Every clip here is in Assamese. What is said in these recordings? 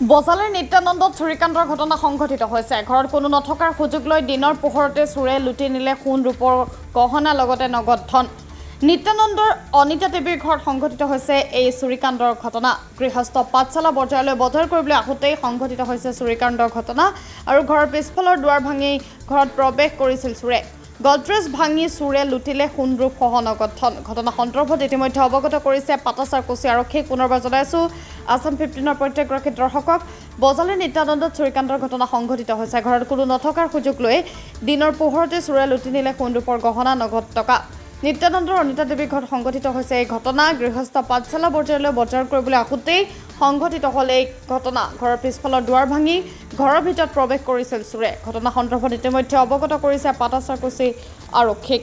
বজালিৰ নিত্যানন্দত চুৰিকাণ্ডৰ ঘটনা সংঘটিত হৈছে। ঘৰত কোনো নথকাৰ সুযোগ লৈ দিনৰ পোহৰতে চোৰে লুটি নিলে সোণ ৰূপৰ গহনা লগতে নগদ ধন। নিত্যানন্দৰ অনিতা দেৱীৰ ঘৰত সংঘটিত হৈছে এই চুৰিকাণ্ডৰ ঘটনা। গৃহস্থ পাঠশালা বজাৰলৈ বজাৰ কৰিবলৈ আহোঁতেই সংঘটিত হৈছে চুৰিকাণ্ডৰ ঘটনা আৰু ঘৰৰ পিছফালৰ দুৱাৰ ভাঙি ঘৰত প্ৰৱেশ কৰিছিল চোৰে। গডৰেজ ভাঙি চোৰে লুটিলে সোণৰূপ সহ নগদ ধন। ঘটনা সন্দৰ্ভত ইতিমধ্যে অৱগত কৰিছে পাটাচাৰকুছি আৰক্ষীক। পুনৰবাৰ জনাইছো আছাম 15ৰ প্ৰত্যেকগৰাকী দৰ্শকক, বজালিৰ নিত্যানন্দত চুৰিকাণ্ডৰ ঘটনা সংঘটিত হৈছে। ঘৰত কোনো নথকাৰ সুযোগ লৈ দিনৰ পোহৰতে চোৰে লুটি নিলে সোণৰূপৰ গহনা নগদ টকা। নিত্যানন্দৰ অনিতা দেৱীৰ ঘৰত সংঘটিত হৈছে এই ঘটনা। গৃহস্থ পাঠশালা বজাৰলৈ বজাৰ কৰিবলৈ আহোঁতেই সংঘটিত হ'ল এই ঘটনা। ঘৰৰ পিছফালৰ দুৱাৰ ভাঙি ঘৰৰ ভিতৰত প্ৰৱেশ কৰিছিল চোৰে। ঘটনা সন্দৰ্ভত ইতিমধ্যে অৱগত কৰিছে পাটাচাৰকুছি আৰক্ষীক।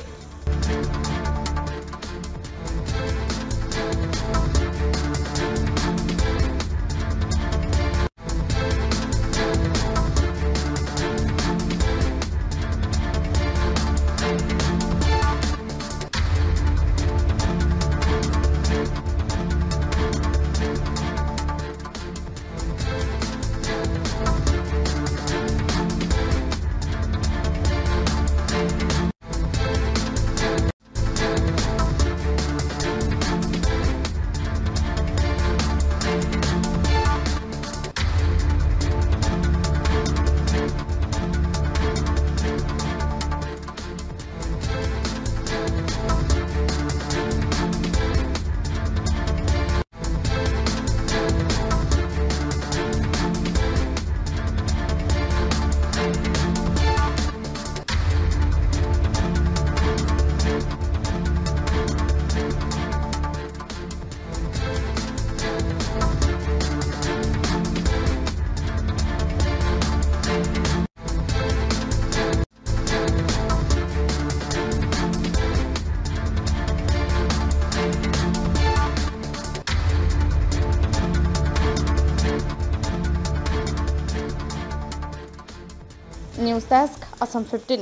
News desk, Assam 15।